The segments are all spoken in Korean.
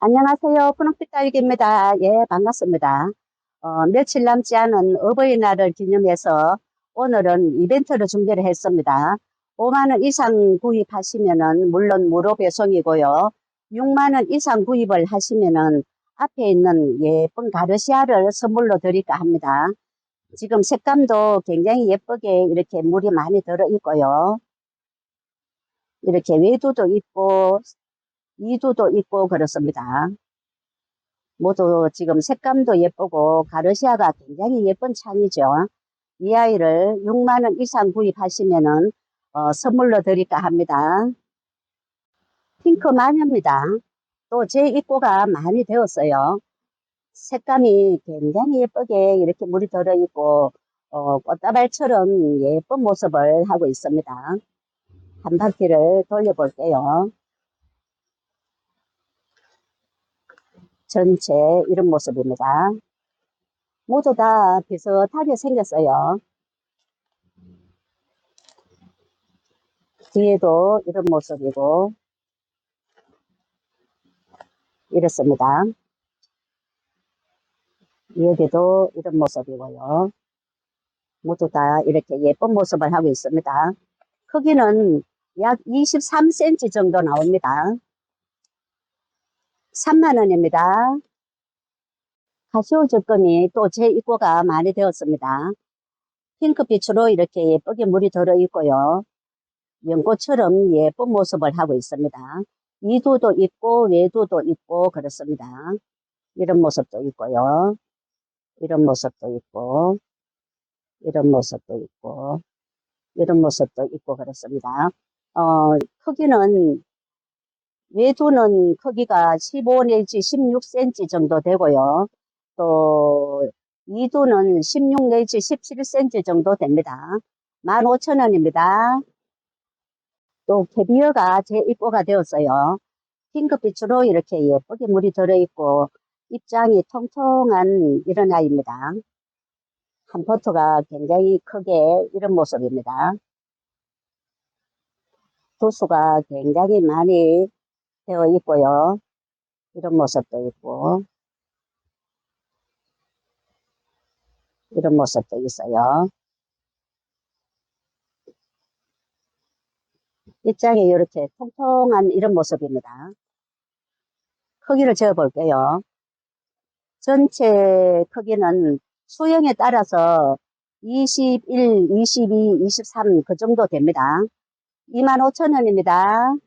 안녕하세요. 푸른빛 딸기입니다. 예, 반갑습니다. 며칠 남지 않은 어버이날을 기념해서 오늘은 이벤트를 준비를 했습니다. 5만 원 이상 구입하시면은 물론 무료 배송이고요. 6만 원 이상 구입을 하시면은 앞에 있는 예쁜 가르시아를 선물로 드릴까 합니다. 지금 색감도 굉장히 예쁘게 이렇게 물이 많이 들어 있고요. 이렇게 외두도 있고 이두도 있고 그렇습니다. 모두 지금 색감도 예쁘고 가르시아가 굉장히 예쁜 창이죠. 이 아이를 6만 원 이상 구입하시면은 선물로 드릴까 합니다. 핑크 마녀입니다. 또 제 입고가 많이 되었어요. 색감이 굉장히 예쁘게 이렇게 물이 들어있고 꽃다발처럼 예쁜 모습을 하고 있습니다. 한 바퀴를 돌려볼게요. 전체 이런 모습입니다. 모두 다 비슷하게 생겼어요. 뒤에도 이런 모습이고 이렇습니다. 여기도 이런 모습이고요. 모두 다 이렇게 예쁜 모습을 하고 있습니다. 크기는 약 23cm 정도 나옵니다. 3만 원입니다. 가시오 적금이 또 제 입고가 많이 되었습니다. 핑크빛으로 이렇게 예쁘게 물이 들어있고요. 연꽃처럼 예쁜 모습을 하고 있습니다. 이두도 있고 외두도 있고 그렇습니다. 이런 모습도 있고요. 이런 모습도 있고 이런 모습도 있고 이런 모습도 있고 그렇습니다. 크기는 외두는 크기가 15 내지 16cm 정도 되고요. 또 이두는 16 내지 17cm 정도 됩니다. 15,000원입니다. 또 캐비어가 제 입고가 되었어요. 핑크빛으로 이렇게 예쁘게 물이 들어있고 입장이 통통한 이런 아이입니다. 한 포트가 굉장히 크게 이런 모습입니다. 도수가 굉장히 많이 되어 있고요. 이런 모습도 있고 이런 모습도 있어요. 입장이 이렇게 통통한 이런 모습입니다. 크기를 재어 볼게요. 전체 크기는 수영에 따라서 21, 22, 23 그 정도 됩니다. 25,000원입니다.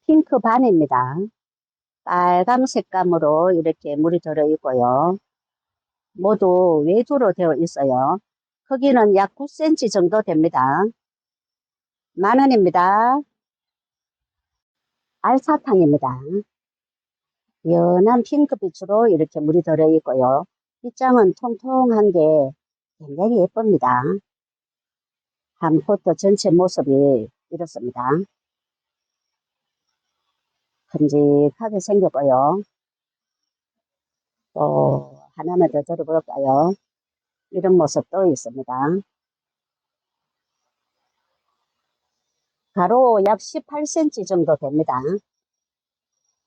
핑크 반입니다. 빨강 색감으로 이렇게 물이 들어있고요. 모두 외두로 되어 있어요. 크기는 약 9cm 정도 됩니다. 10,000원입니다. 알사탕입니다. 연한 핑크빛으로 이렇게 물이 들어있고요. 입장은 통통한 게 굉장히 예쁩니다. 한 포트 전체 모습이 이렇습니다. 큼직하게 생겼고요. 또 하나만 더 들어볼까요? 이런 모습도 있습니다. 가로 약 18cm 정도 됩니다.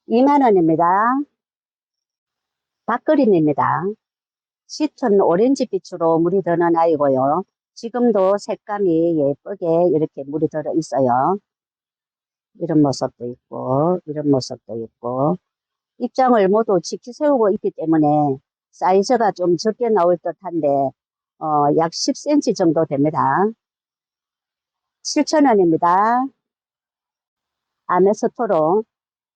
2만 원입니다. 밥그림입니다. 짙은 오렌지빛으로 물이 드는 아이고요. 지금도 색감이 예쁘게 이렇게 물이 들어 있어요. 이런 모습도 있고 이런 모습도 있고 입장을 모두 지키 세우고 있기 때문에 사이즈가 좀 적게 나올 듯한데 약 10cm 정도 됩니다. 7,000원입니다. 아메스토로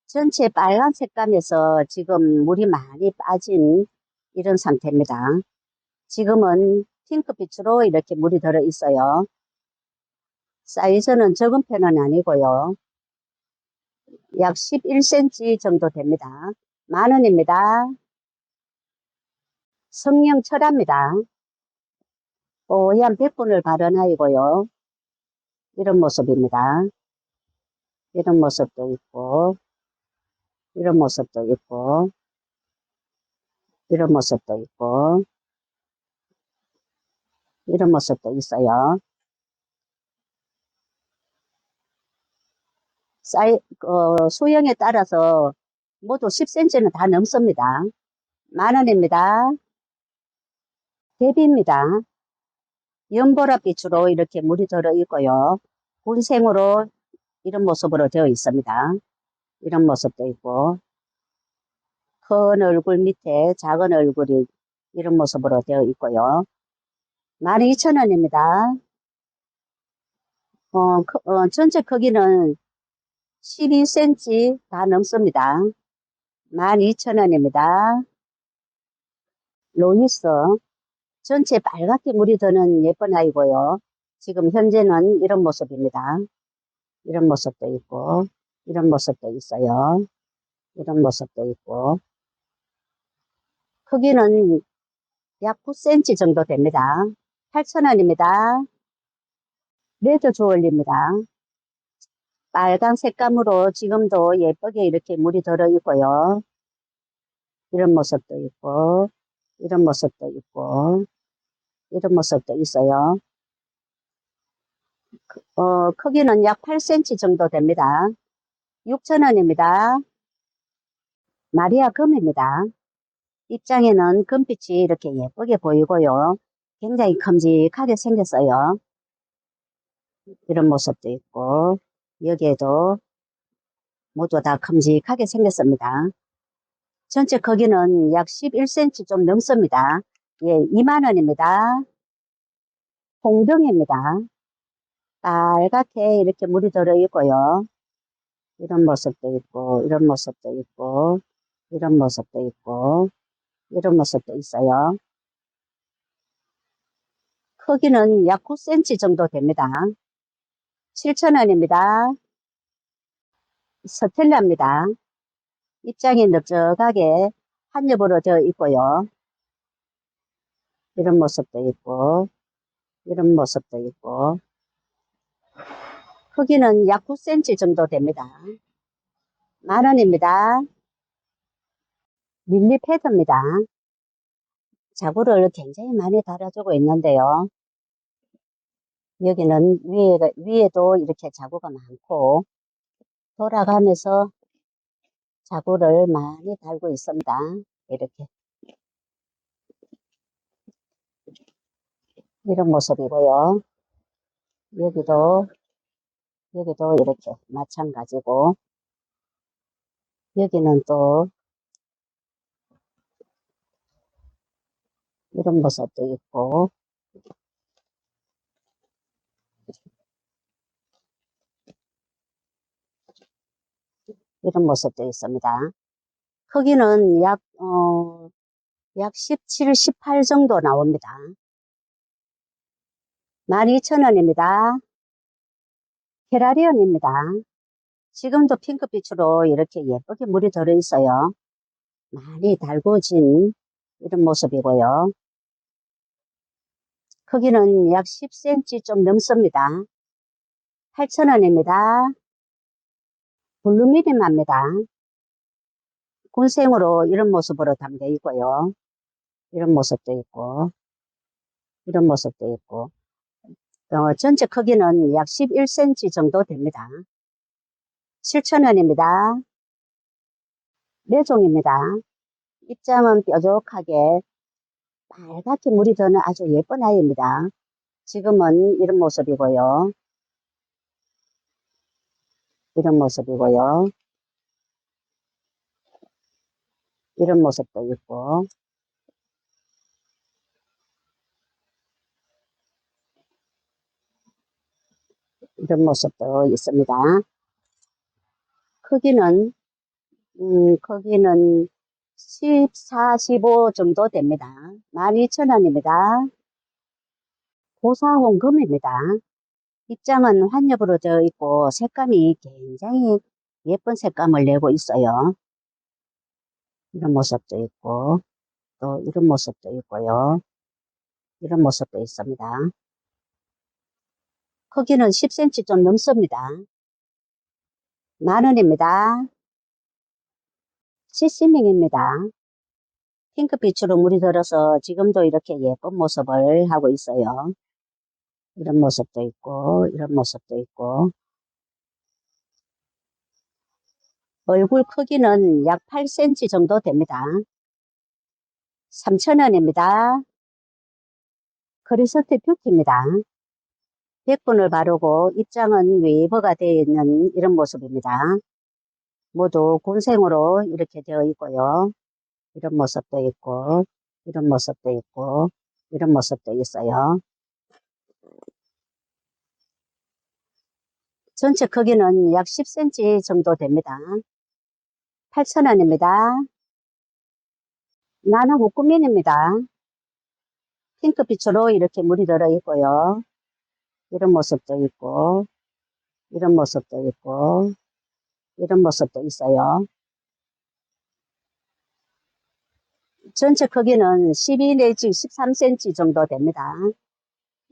전체 빨간 색감에서 지금 물이 많이 빠진 이런 상태입니다. 지금은 핑크빛으로 이렇게 물이 들어 있어요. 사이즈는 적은 편은 아니고요. 약 11cm 정도 됩니다. 10,000원입니다. 성령 철합니다. 뽀얀 백분을 바른 아이고요. 이런 모습입니다. 이런 모습도 있고 이런 모습도 있고 이런 모습도 있고 이런 모습도 있어요. 수영에 따라서 모두 10cm는 다 넘습니다. 10,000원입니다. 대비입니다. 연보라빛으로 이렇게 물이 들어 있고요. 군생으로 이런 모습으로 되어 있습니다. 이런 모습도 있고, 큰 얼굴 밑에 작은 얼굴이 이런 모습으로 되어 있고요. 12,000원입니다. 전체 크기는 12cm 다 넘습니다. 12,000원입니다. 로이스. 전체 빨갛게 물이 드는 예쁜 아이고요. 지금 현재는 이런 모습입니다. 이런 모습도 있고, 이런 모습도 있어요. 이런 모습도 있고, 크기는 약 9cm 정도 됩니다. 8,000원입니다. 레드 주얼리입니다. 빨간 색감으로 지금도 예쁘게 이렇게 물이 들어 있고요. 이런 모습도 있고, 이런 모습도 있고, 이런 모습도 있어요. 크기는 약 8cm 정도 됩니다. 6,000원입니다. 마리아 금입니다. 입장에는 금빛이 이렇게 예쁘게 보이고요. 굉장히 큼직하게 생겼어요. 이런 모습도 있고, 여기에도 모두 다 큼직하게 생겼습니다. 전체 크기는 약 11cm 좀 넘습니다. 예, 20,000원입니다. 홍등입니다. 빨갛게 이렇게 물이 들어 있고요. 이런 모습도 있고, 이런 모습도 있고, 이런 모습도 있고, 이런 모습도 있어요. 크기는 약 9cm 정도 됩니다. 7,000원입니다. 스텔라입니다. 입장이 넓적하게 한 겹으로 되어 있고요. 이런 모습도 있고, 이런 모습도 있고, 크기는 약 9cm 정도 됩니다. 10,000원입니다. 릴리 패드입니다. 자구를 굉장히 많이 달아주고 있는데요. 여기는 위에도 이렇게 자구가 많고, 돌아가면서 자구를 많이 달고 있습니다. 이렇게. 이런 모습이고요. 여기도, 여기도 이렇게 마찬가지고, 여기는 또 이런 모습도 있고, 이런 모습도 있습니다. 크기는 약 17, 18 정도 나옵니다. 12,000원입니다. 캐라리언입니다. 지금도 핑크빛으로 이렇게 예쁘게 물이 들어있어요. 많이 달궈진 이런 모습이고요. 크기는 약 10cm 좀 넘습니다. 8,000원입니다. 블루미림합니다. 군생으로 이런 모습으로 담겨 있고요. 이런 모습도 있고, 이런 모습도 있고, 전체 크기는 약 11cm 정도 됩니다. 7,000원입니다. 매종입니다. 입장은 뾰족하게 빨갛게 물이 드는 아주 예쁜 아이입니다. 지금은 이런 모습이고요. 이런 모습이고요. 이런 모습도 있고, 이런 모습도 있습니다. 크기는, 크기는 14, 15 정도 됩니다. 12,000원입니다. 고사홍금입니다. 입장은 환엽으로 되어 있고 색감이 굉장히 예쁜 색감을 내고 있어요. 이런 모습도 있고 또 이런 모습도 있고요. 이런 모습도 있습니다. 크기는 10cm 좀 넘습니다. 10,000원입니다. 시시밍입니다. 핑크빛으로 물이 들어서 지금도 이렇게 예쁜 모습을 하고 있어요. 이런 모습도 있고 이런 모습도 있고 얼굴 크기는 약 8cm 정도 됩니다. 3,000원입니다. 크리스티 뷰티입니다. 100분을 바르고 입장은 웨이버가 되어 있는 이런 모습입니다. 모두 군생으로 이렇게 되어 있고요. 이런 모습도 있고, 이런 모습도 있고, 이런 모습도 있어요. 전체 크기는 약 10cm 정도 됩니다. 8,000원입니다. 나는 웃구민입니다. 핑크빛으로 이렇게 물이 들어 있고요. 이런 모습도 있고, 이런 모습도 있고, 이런 모습도 있어요. 전체 크기는 12 내지 13cm 정도 됩니다.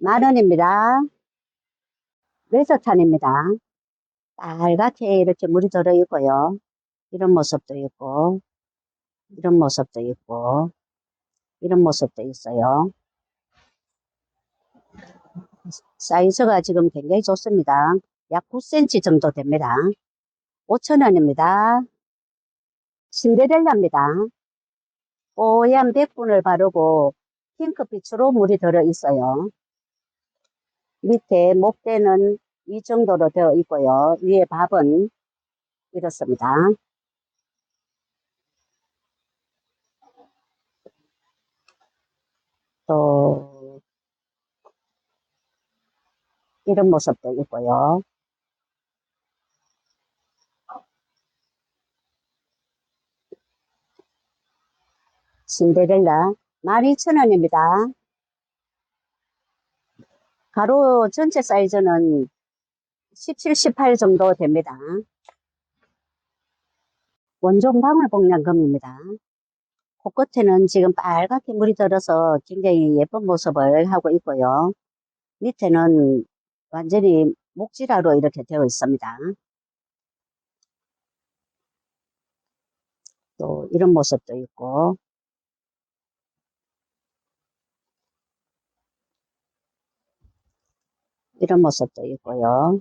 10,000원입니다. 레저탄입니다. 빨갛게 이렇게 물이 들어 있고요. 이런 모습도 있고, 이런 모습도 있고, 이런 모습도 있어요. 사이즈가 지금 굉장히 좋습니다. 약 9cm 정도 됩니다. 5,000원입니다. 신데렐라입니다. 뽀얀 백분을 바르고 핑크빛으로 물이 들어 있어요. 밑에 목대는 이 정도로 되어 있고요. 위에 밥은 이렇습니다. 또 이런 모습도 있고요. 신데렐라 12,000원입니다. 가로 전체 사이즈는 17, 18 정도 됩니다. 원종 방울복량금입니다. 코끝에는 지금 빨갛게 물이 들어서 굉장히 예쁜 모습을 하고 있고요. 밑에는 완전히 목질화로 이렇게 되어 있습니다. 또 이런 모습도 있고, 이런 모습도 있고요.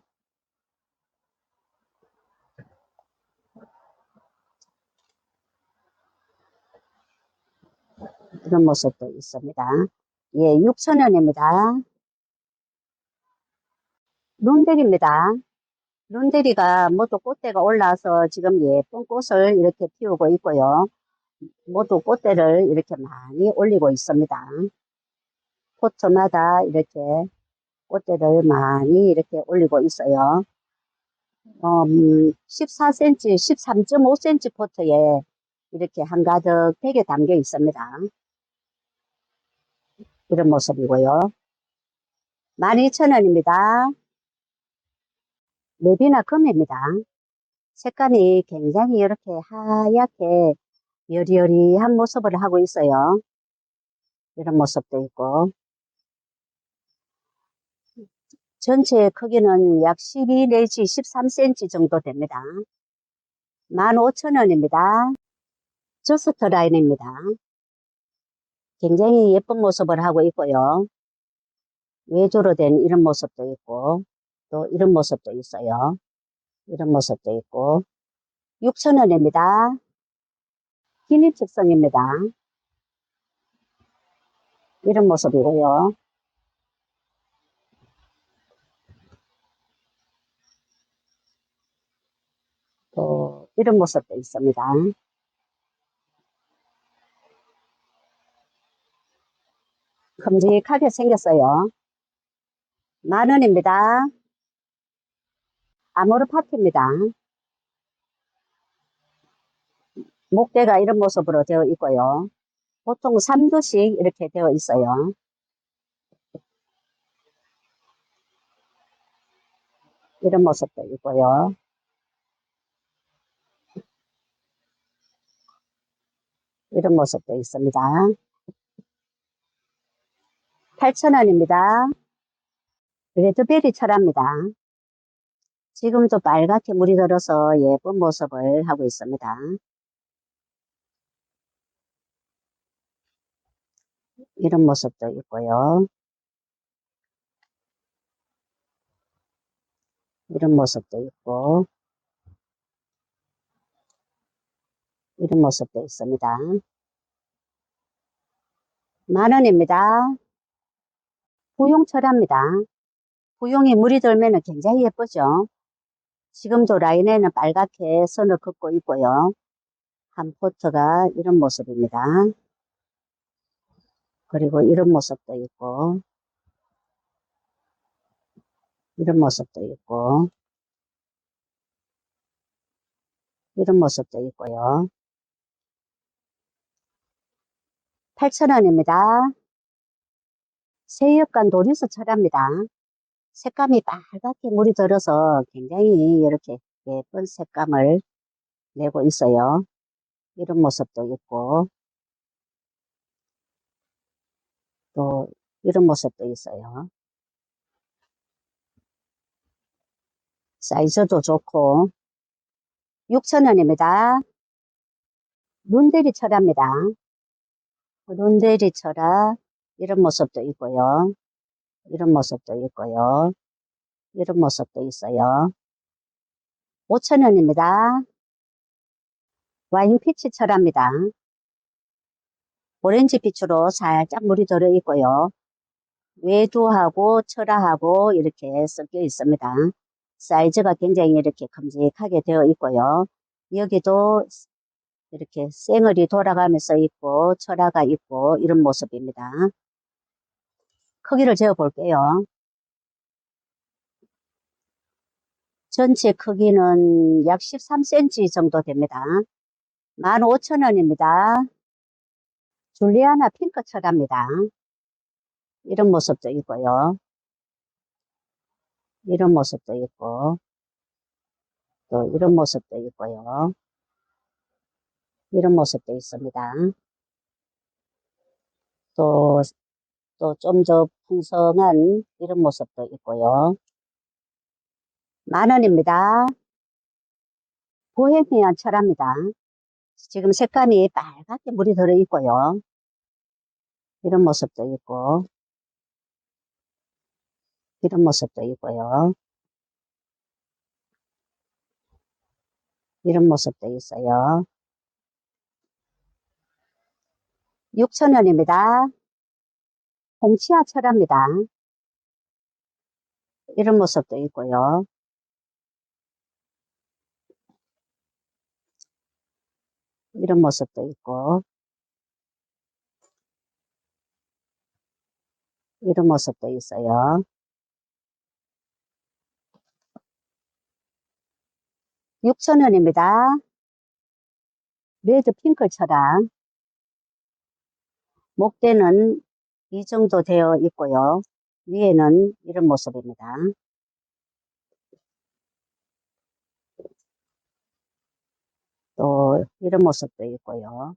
이런 모습도 있습니다. 예, 6,000원입니다. 룬데리입니다. 룬데리가 모두 꽃대가 올라와서 지금 예쁜 꽃을 이렇게 피우고 있고요. 모두 꽃대를 이렇게 많이 올리고 있습니다. 포트마다 이렇게 꽃대를 많이 이렇게 올리고 있어요. 14cm, 13.5cm 포트에 이렇게 한가득 되게 담겨 있습니다. 이런 모습이고요. 12,000원입니다. 레비나 금입니다. 색감이 굉장히 이렇게 하얗게 여리여리한 모습을 하고 있어요. 이런 모습도 있고. 전체 크기는 약 12 내지 13cm 정도 됩니다. 15,000원입니다. 저스트 라인입니다. 굉장히 예쁜 모습을 하고 있고요. 외조로 된 이런 모습도 있고, 또 이런 모습도 있어요. 이런 모습도 있고. 6,000원입니다. 기립식성입니다. 이런 모습이고요. 또 이런 모습도 있습니다. 큼직하게 생겼어요. 10,000원입니다. 아모르 파티입니다. 목대가 이런 모습으로 되어 있고요. 보통 3두씩 이렇게 되어 있어요. 이런 모습도 있고요. 이런 모습도 있습니다. 8,000원입니다. 레드베리 철합니다. 지금도 빨갛게 물이 들어서 예쁜 모습을 하고 있습니다. 이런 모습도 있고요. 이런 모습도 있고, 이런 모습도 있습니다. 10,000원입니다. 부용철합니다. 부용이 물이 들면 굉장히 예쁘죠. 지금도 라인에는 빨갛게 선을 긋고 있고요. 한 포트가 이런 모습입니다. 그리고 이런 모습도 있고, 이런 모습도 있고, 이런 모습도 있고요. 8,000원입니다. 새역간 도류수 철합니다. 색감이 빨갛게 물이 들어서 굉장히 이렇게 예쁜 색감을 내고 있어요. 이런 모습도 있고, 또 이런 모습도 있어요. 사이즈도 좋고, 6,000원입니다. 룬데리 철합니다. 룬데리 철합, 이런 모습도 있고요. 이런 모습도 있고요. 이런 모습도 있어요. 5,000원입니다. 와인 피치 철합니다. 오렌지 빛으로 살짝 물이 들어 있고요. 외두하고 철화하고 이렇게 섞여 있습니다. 사이즈가 굉장히 이렇게 큼직하게 되어 있고요. 여기도 이렇게 쌩얼이 돌아가면서 있고 철화가 있고 이런 모습입니다. 크기를 재어 볼게요. 전체 크기는 약 13cm 정도 됩니다. 15,000원입니다. 줄리아나 핑크 철합니다. 이런 모습도 있고요. 이런 모습도 있고 또 이런 모습도 있고요. 이런 모습도 있습니다. 또 좀 더 풍성한 이런 모습도 있고요. 10,000원입니다. 보헤미안 철합니다. 지금 색감이 빨갛게 물이 들어 있고요. 이런 모습도 있고 이런 모습도 있고요. 이런 모습도 있어요. 6,000원입니다. 홍치아 철합니다. 이런 모습도 있고요. 이런 모습도 있고 이런 모습도 있어요. 6,000원입니다. 레드 핑크 철학. 목대는 이 정도 되어 있고요. 위에는 이런 모습입니다. 또 이런 모습도 있고요.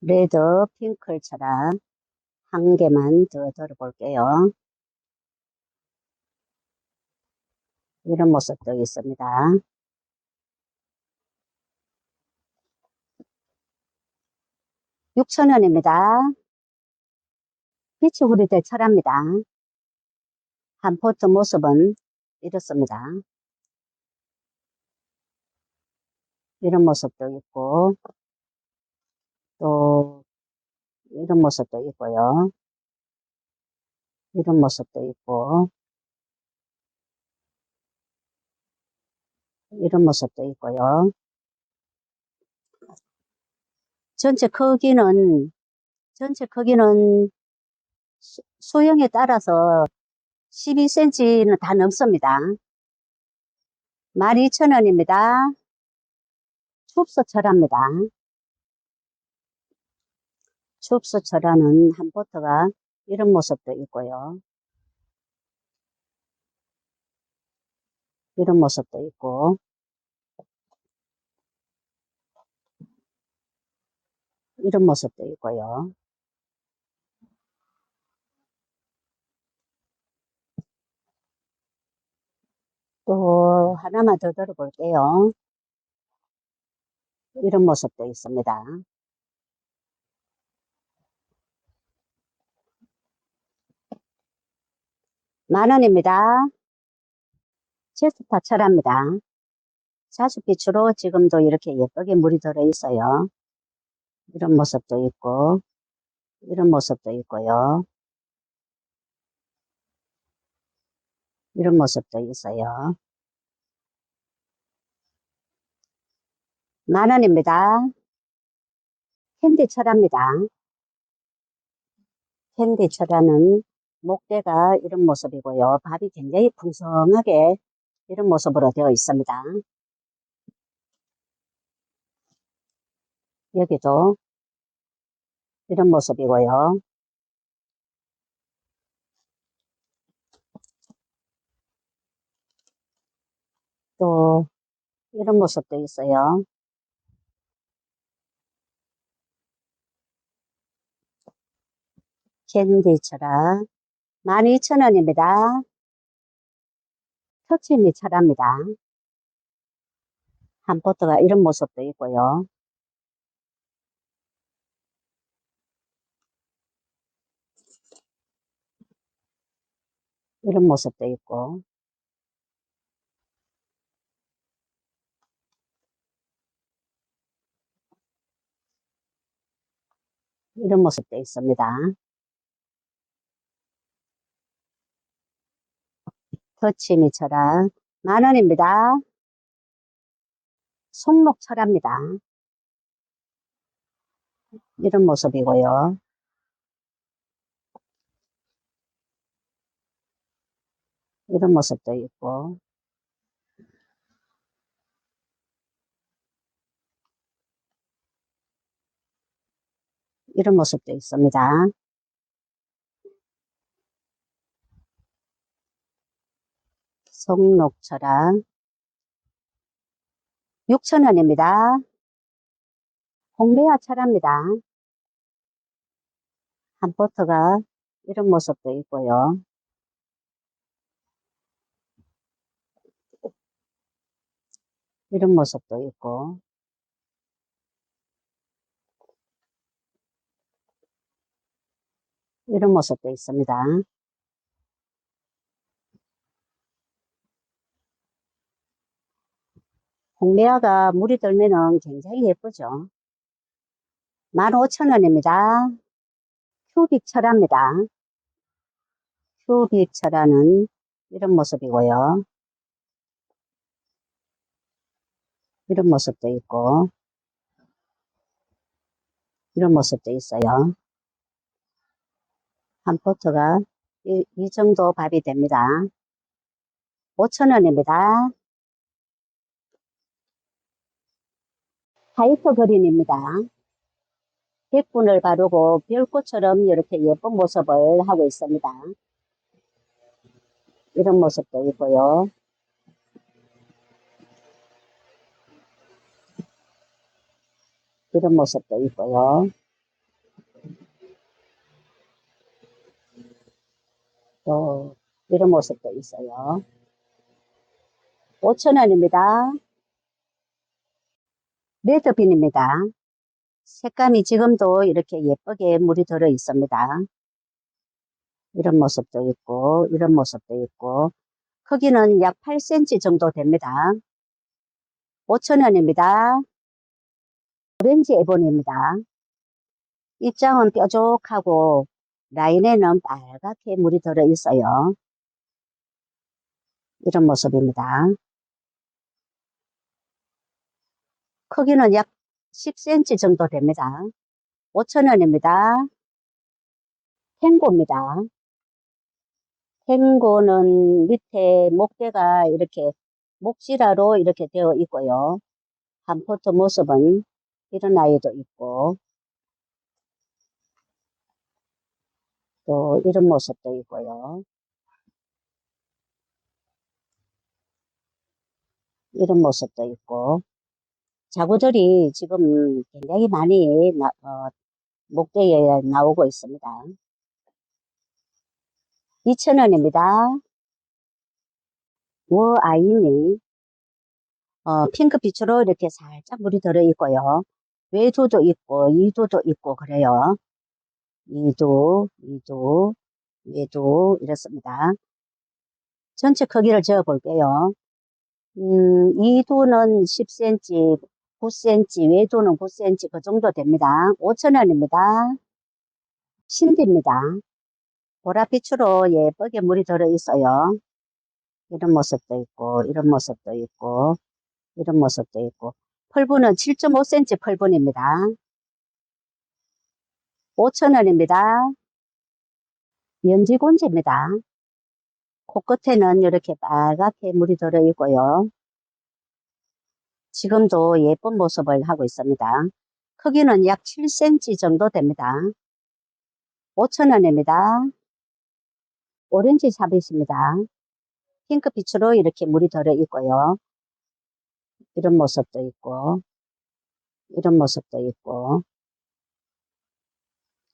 레드 핑크 철학 한 개만 더 들어볼게요. 이런 모습도 있습니다. 6,000원입니다. 빛이 후리대 철합니다. 한 포트 모습은 이렇습니다. 이런 모습도 있고 또 이런 모습도 있고요. 이런 모습도 있고 이런 모습도 있고요. 전체 크기는 수영에 따라서 12cm는 다 넘습니다. 12,000원입니다. 춥소 철합니다. 춥소 철화는 한 포트가 이런 모습도 있고요. 이런 모습도 있고 이런 모습도 있고요. 또 하나만 더 들어볼게요. 이런 모습도 있습니다. 10,000원입니다. 제스타 철합니다. 자줏빛으로 지금도 이렇게 예쁘게 물이 들어 있어요. 이런 모습도 있고, 이런 모습도 있고요. 이런 모습도 있어요. 10,000원입니다. 캔디 철합니다. 캔디 철화는 목대가 이런 모습이고요. 밥이 굉장히 풍성하게 이런 모습으로 되어 있습니다. 여기도 이런 모습이고요. 또 이런 모습도 있어요. 캔디 철화 12,000원입니다. 터치미 철화입니다. 한 포트가 이런 모습도 있고요. 이런 모습도 있고, 이런 모습도 있습니다. 터치미 철화 10,000원입니다. 송록 철화입니다. 이런 모습이고요. 이런 모습도 있고, 이런 모습도 있습니다. 송록철학 6,000원입니다. 홍배화 철합니다. 한 포트가 이런 모습도 있고요. 이런 모습도 있고, 이런 모습도 있습니다. 홍배화가 물이 들면은 굉장히 예쁘죠. 15,000원입니다. 큐빅 철화입니다. 큐빅 철화는 이런 모습이고요. 이런 모습도 있고, 이런 모습도 있어요. 한 포트가 이 정도 밥이 됩니다. 5,000원입니다. 화이트 그린입니다. 백분을 바르고 별꽃처럼 이렇게 예쁜 모습을 하고 있습니다. 이런 모습도 있고요. 이런 모습도 있고요. 또 이런 모습도 있어요. 5,000원입니다. 레드빈입니다. 색감이 지금도 이렇게 예쁘게 물이 들어 있습니다. 이런 모습도 있고, 이런 모습도 있고, 크기는 약 8cm 정도 됩니다. 5,000원입니다. 오렌지 에본입니다. 입장은 뾰족하고 라인에는 빨갛게 물이 들어 있어요. 이런 모습입니다. 크기는 약 10cm 정도 됩니다. 5,000원입니다. 탱고입니다. 탱고는 밑에 목대가 이렇게 목지라로 이렇게 되어 있고요. 한 포트 모습은 이런 아이도 있고, 또 이런 모습도 있고요. 이런 모습도 있고, 자구들이 지금 굉장히 많이 목대에 나오고 있습니다. 2,000원입니다. 워아이니 핑크빛으로 이렇게 살짝 물이 들어 있고요. 외두도 있고 이두도 있고 그래요. 이두, 이두, 외두 이렇습니다. 전체 크기를 재어 볼게요. 이두는 10cm, 9cm, 외두는 9cm 그 정도 됩니다. 5,000원입니다. 신디입니다. 보랏빛으로 예쁘게 물이 들어 있어요. 이런 모습도 있고, 이런 모습도 있고, 이런 모습도 있고. 펄분은 7.5cm 펄분입니다. 5,000원입니다. 연지곤지입니다. 코끝에는 이렇게 빨갛게 물이 들어 있고요. 지금도 예쁜 모습을 하고 있습니다. 크기는 약 7cm 정도 됩니다. 5,000원입니다. 오렌지 샤벳입니다. 핑크빛으로 이렇게 물이 들어 있고요. 이런 모습도 있고, 이런 모습도 있고.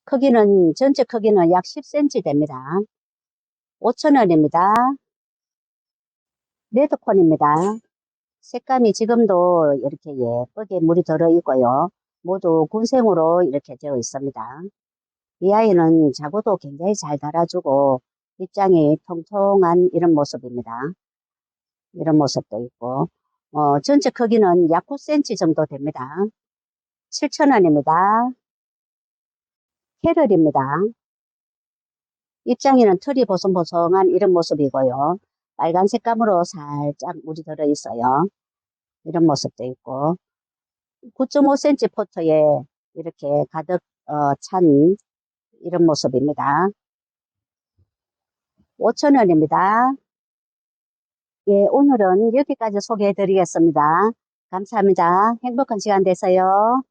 크기는, 전체 크기는 약 10cm 됩니다. 5,000원입니다. 레드콘입니다. 색감이 지금도 이렇게 예쁘게 물이 들어 있고요. 모두 군생으로 이렇게 되어 있습니다. 이 아이는 자구도 굉장히 잘 달아주고 입장이 통통한 이런 모습입니다. 이런 모습도 있고, 전체 크기는 약 9cm 정도 됩니다. 7,000원입니다. 캐럴입니다. 입장에는 털이 보송보송한 이런 모습이고요. 빨간 색감으로 살짝 물이 들어 있어요. 이런 모습도 있고, 9.5cm 포트에 이렇게 가득 찬 이런 모습입니다. 5,000원입니다. 예, 오늘은 여기까지 소개해 드리겠습니다. 감사합니다. 행복한 시간 되세요.